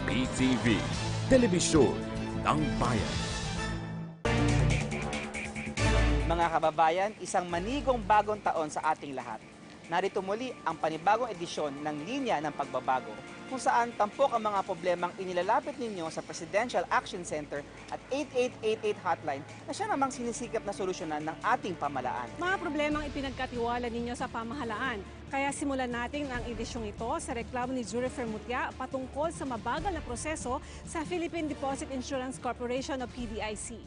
PTV, Telebisyon ng Bayan. Mga kababayan, isang manigong bagong taon sa ating lahat. Narito muli ang panibagong edisyon ng Linya ng Pagbabago, kung saan tampok ang mga problemang inilalapit ninyo sa Presidential Action Center at 8888 hotline na siya namang sinisikap na solusyonan ng ating pamahalaan. Mga problemang ipinagkatiwala ninyo sa pamahalaan. Kaya simulan natin ang edisyong ito sa reklamo ni Jurifer Mutya patungkol sa mabagal na proseso sa Philippine Deposit Insurance Corporation o PDIC.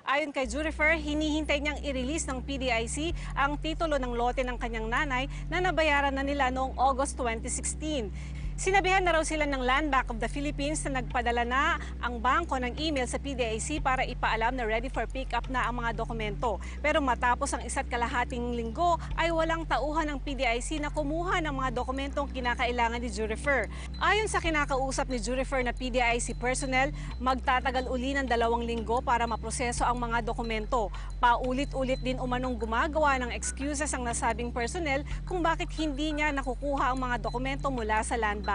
Ayon kay Jurifer, hinihintay niyang i-release ng PDIC ang titulo ng lote ng kanyang nanay na nabayaran na nila noong August 2016. Sinabihan na raw sila ng Land Bank of the Philippines na nagpadala na ang bangko ng email sa PDIC para ipaalam na ready for pick-up na ang mga dokumento. Pero matapos ang 1.5 linggo ay walang tauhan ng PDIC na kumuha ng mga dokumentong kinakailangan ni Jurifer. Ayon sa kinakausap ni Jurifer na PDIC personnel, magtatagal uli ng 2 linggo para maproseso ang mga dokumento. Paulit-ulit din umanong gumagawa ng excuses ang nasabing personnel kung bakit hindi niya nakukuha ang mga dokumento mula sa Land Bank.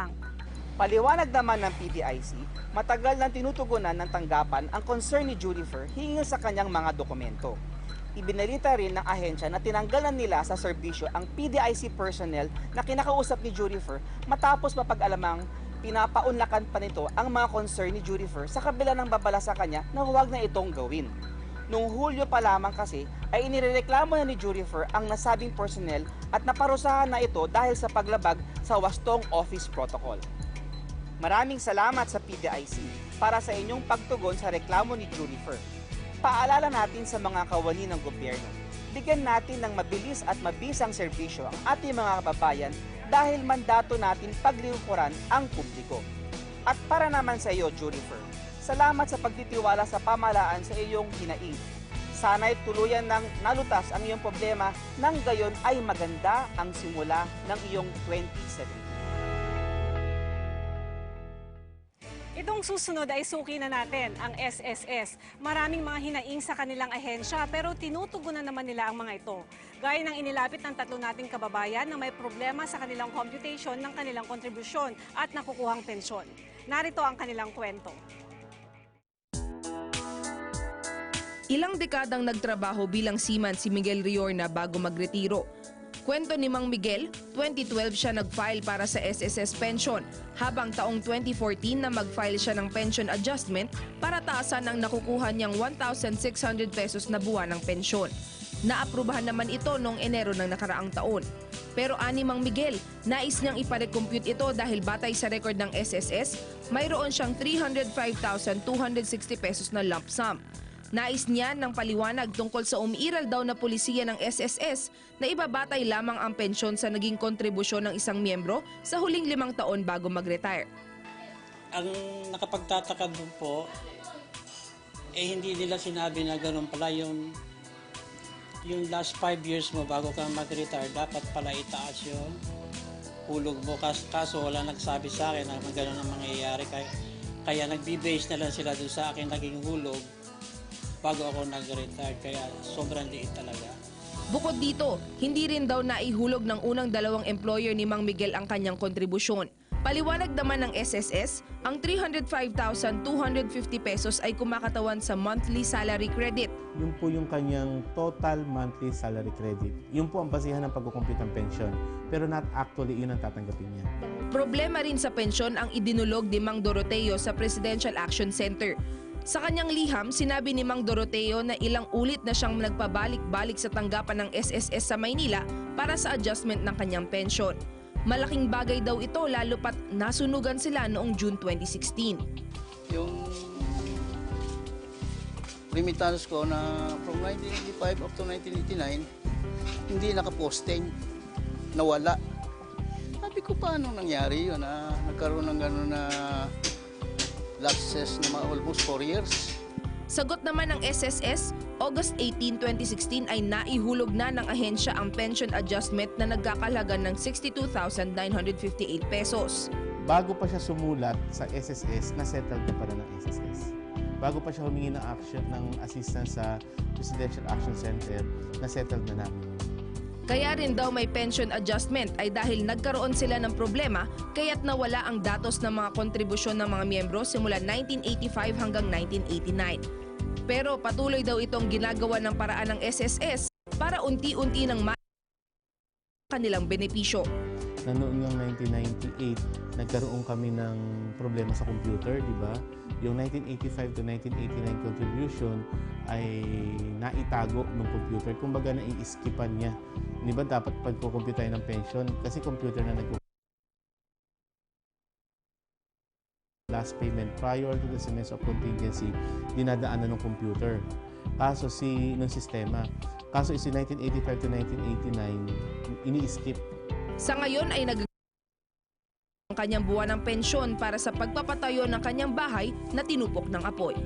Paliwanag naman ng PDIC, matagal nang tinutugunan ng tanggapan ang concern ni Jurifer hinggil sa kanyang mga dokumento. Ibinalita rin ng ahensya na tinanggalan nila sa serbisyo ang PDIC personnel na kinakausap ni Jurifer matapos mapag-alamang pinapaunlakan pa nito ang mga concern ni Jurifer sa kabila ng babala sa kanya na huwag na itong gawin. Noong Hulyo pa lamang kasi ay inireklamo na ni Jurifer ang nasabing personnel at naparusahan na ito dahil sa paglabag sa wastong office protocol. Maraming salamat sa PDIC para sa inyong pagtugon sa reklamo ni Jurifer. Paalala natin sa mga kawani ng gobyerno, bigyan natin ng mabilis at mabisang serbisyo ang ating mga kababayan dahil mandato natin paglingkuran ang publiko. At para naman sa iyo, Jurifer, salamat sa pagtitiwala sa pamahalaan sa iyong hinaing. Sana'y tuluyan ng nalutas ang iyong problema nang gayon ay maganda ang simula ng iyong 2017. Itong susunod ay suki na natin, ang SSS. Maraming mga hinaing sa kanilang ahensya pero tinutugunan naman nila ang mga ito. Gaya ng inilapit ng 3 nating kababayan na may problema sa kanilang computation ng kanilang kontribusyon at nakukuhang pensyon. Narito ang kanilang kwento. Ilang dekadang nagtrabaho bilang seaman si Miguel Riorna bago magretiro. Kwento ni Mang Miguel, 2012 siya nag-file para sa SSS pension, habang taong 2014 na mag-file siya ng pension adjustment para taasan ang nakukuha niyang 1,600 pesos na buwan ng pensyon. Naaprubahan naman ito noong Enero ng nakaraang taon. Pero ani Mang Miguel, nais niyang iparecompute ito dahil batay sa record ng SSS, mayroon siyang 305,260 pesos na lump sum. Nais niya ng paliwanag tungkol sa umiiral daw na polisiya ng SSS na ibabatay lamang ang pensyon sa naging kontribusyon ng isang miyembro sa huling 5 taon bago mag-retire. Ang nakapagtataka doon po, hindi nila sinabi na gano'n pala yung last 5 years mo bago ka mag-retire, dapat pala itaas yung hulog mo. Kaso wala nagsabi sa akin na gano'n ang mangyayari. Kaya nagbe-base na lang sila doon sa akin naging hulog bago ako nag-retire, kaya sobrang liit talaga. Bukod dito, hindi rin daw naihulog ng unang 2 employer ni Mang Miguel ang kanyang kontribusyon. Paliwanag naman ng SSS, ang 305,250 pesos ay kumakatawan sa monthly salary credit. Yun po yung kanyang total monthly salary credit. Yun po ang basihan ng pagkukumpute ng pensyon. Pero not actually yun ang tatanggapin niya. Problema rin sa pensyon ang idinulog ni Mang Doroteo sa Presidential Action Center. Sa kanyang liham, sinabi ni Mang Doroteo na ilang ulit na siyang nagpabalik-balik sa tanggapan ng SSS sa Maynila para sa adjustment ng kanyang pensyon. Malaking bagay daw ito lalo pat nasunugan sila noong June 2016. Yung remittance ko na from 1985 up to 1989, hindi nakaposting, nawala. Sabi ko, paano nangyari yun? Nagkaroon ng gano'n na lapses na almost 4 years. Sagot naman ng SSS, August 18, 2016 ay naihulog na ng ahensya ang pension adjustment na nagkakalaga ng 62,958 pesos. Bago pa siya sumulat sa SSS, na-settled na pala ng SSS. Bago pa siya humingi ng assistance sa Presidential Action Center, na-settled na namin. Kaya rin daw may pension adjustment ay dahil nagkaroon sila ng problema kaya't nawala ang datos ng mga kontribusyon ng mga miyembro simula 1985 hanggang 1989. Pero patuloy daw itong ginagawa ng paraan ng SSS para unti-unti nang kanilang benepisyo. Na noon ng 1998, nagkaroon kami ng problema sa computer, di ba? Yung 1985 to 1989 contribution ay naitago ng computer. Kumbaga nai-skipan niya. Di ba dapat pagkukumpute tayo ng pension? Kasi computer na last payment prior to the semester of contingency, dinadaanan ng computer. Kaso ng sistema. Kaso si 1985 to 1989, ini-skip. Sa ngayon ay ang kanyang buwan ng pensyon para sa pagpapatayo ng kanyang bahay na tinupok ng apoy.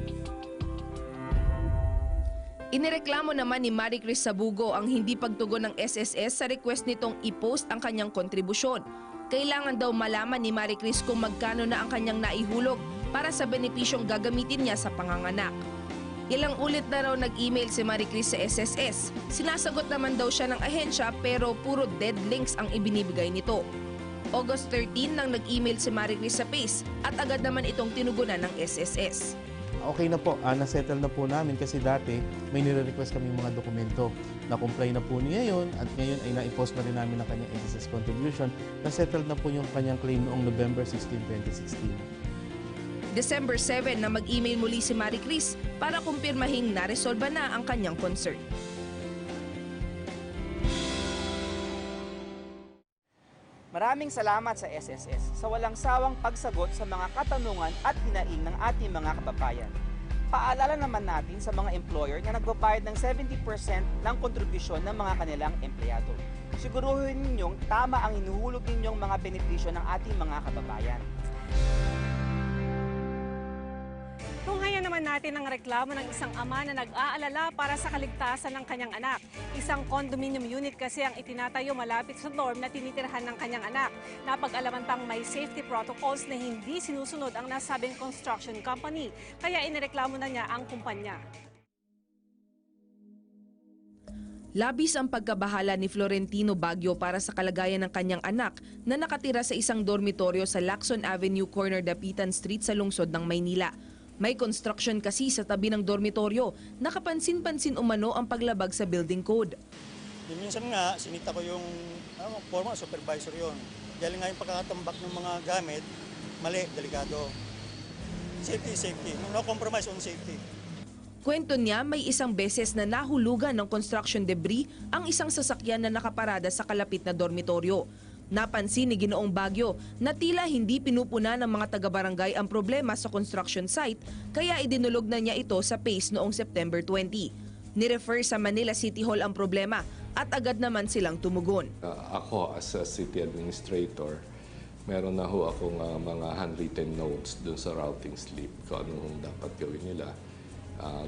Inireklamo naman ni Marie Chris Sabugo ang hindi pagtugon ng SSS sa request nitong i-post ang kanyang kontribusyon. Kailangan daw malaman ni Marie Chris kung magkano na ang kanyang naihulog para sa benepisyong gagamitin niya sa panganganak. Ilang ulit na raw nag-email si Marie Chris sa SSS. Sinasagot naman daw siya ng ahensya pero puro dead links ang ibinibigay nito. August 13 nang nag-email si Marie Chris sa PACE at agad naman itong tinugunan ng SSS. Okay na po, nasettle na po namin kasi dati may nire-request kami mga dokumento. Na-comply na po niya yun at ngayon ay na-post na rin namin ang kanyang SSS contribution. Na-settle na po yung kanyang claim noong November 16, 2016. December 7 na mag-email muli si Marie Chris para kumpirmahing naresolba na ang kanyang concern. Maraming salamat sa SSS sa walang sawang pagsagot sa mga katanungan at hinaing ng ating mga kababayan. Paalala naman natin sa mga employer na nagbabayad ng 70% ng kontribusyon ng mga kanilang empleyado. Siguruhin ninyong tama ang hinuhulog ninyong mga benepisyo ng ating mga kababayan. Tunghayan naman natin ang reklamo ng isang ama na nag-aalala para sa kaligtasan ng kanyang anak. Isang condominium unit kasi ang itinatayo malapit sa dorm na tinitirhan ng kanyang anak. Napag-alaman pang may safety protocols na hindi sinusunod ang nasabing construction company. Kaya inireklamo na niya ang kumpanya. Labis ang pagkabahala ni Florentino Baguio para sa kalagayan ng kanyang anak na nakatira sa isang dormitoryo sa Lacson Avenue corner Dapitan Street sa lungsod ng Maynila. May construction kasi sa tabi ng dormitoryo, nakapansin-pansin umano ang paglabag sa building code. Minsan nga, sinita ko yung former supervisor yon. Dahil nga yung pagkakatambak ng mga gamit, mali, delikado. Safety. No compromise on safety. Kwento niya may isang beses na nahulugan ng construction debris ang isang sasakyan na nakaparada sa kalapit na dormitoryo. Napansin ni Ginoong Baguio na tila hindi pinupuna ng mga taga-barangay ang problema sa construction site kaya idinulog na niya ito sa PACE noong September 20. Nirefer sa Manila City Hall ang problema at agad naman silang tumugon. Ako as a city administrator, meron na ho akong mga handwritten notes dun sa routing slip kung anong dapat gawin nila.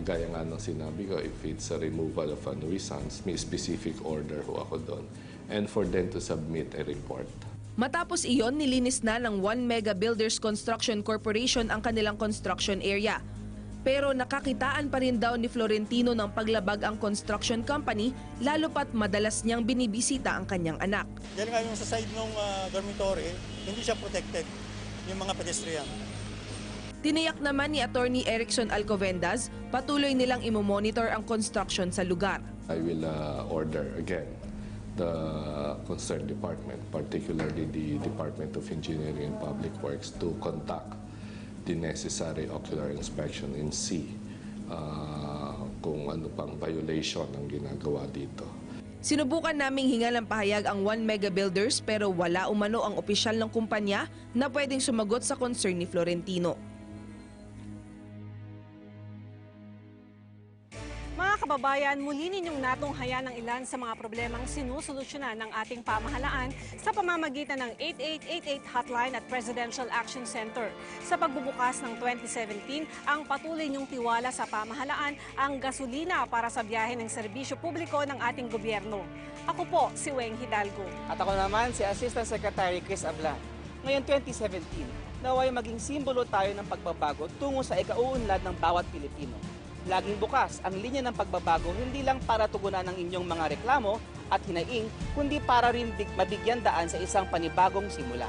Gaya nga ng sinabi ko, if it's a removal of a nuisance, may specific order ho ako doon. And for them to submit a report. Matapos iyon, nilinis na ng One Mega Builders Construction Corporation ang kanilang construction area. Pero nakakitaan pa rin daw ni Florentino ng paglabag ang construction company, lalo pat madalas niyang binibisita ang kanyang anak. Dahil nga yung sa side ng dormitory, hindi siya protected, yung mga pedestrian. Tiniyak naman ni Attorney Erickson Alcobendas, patuloy nilang imomonitor ang construction sa lugar. I will order again the concerned department, particularly the Department of Engineering and Public Works, to conduct the necessary ocular inspection and see kung ano pang violation ang ginagawa dito. Sinubukan naming hinga ng pahayag ang One Mega Builders pero wala umano ang opisyal ng kumpanya na pwedeng sumagot sa concern ni Florentino. Mga kababayan, muli ninyong natunghayan ang ilan sa mga problemang sinusolusyonan ng ating pamahalaan sa pamamagitan ng 8888 hotline at Presidential Action Center. Sa pagbubukas ng 2017, ang patuloy niyong tiwala sa pamahalaan ang gasolina para sa biyahe ng serbisyo publiko ng ating gobyerno. Ako po si Weng Hidalgo. At ako naman si Assistant Secretary Chris Ablan. Ngayon 2017, naway maging simbolo tayo ng pagbabago tungo sa ikauunlad ng bawat Pilipino. Laging bukas ang linya ng pagbabago hindi lang para tugunan ang inyong mga reklamo at hinaing kundi para rin mabigyan daan sa isang panibagong simula.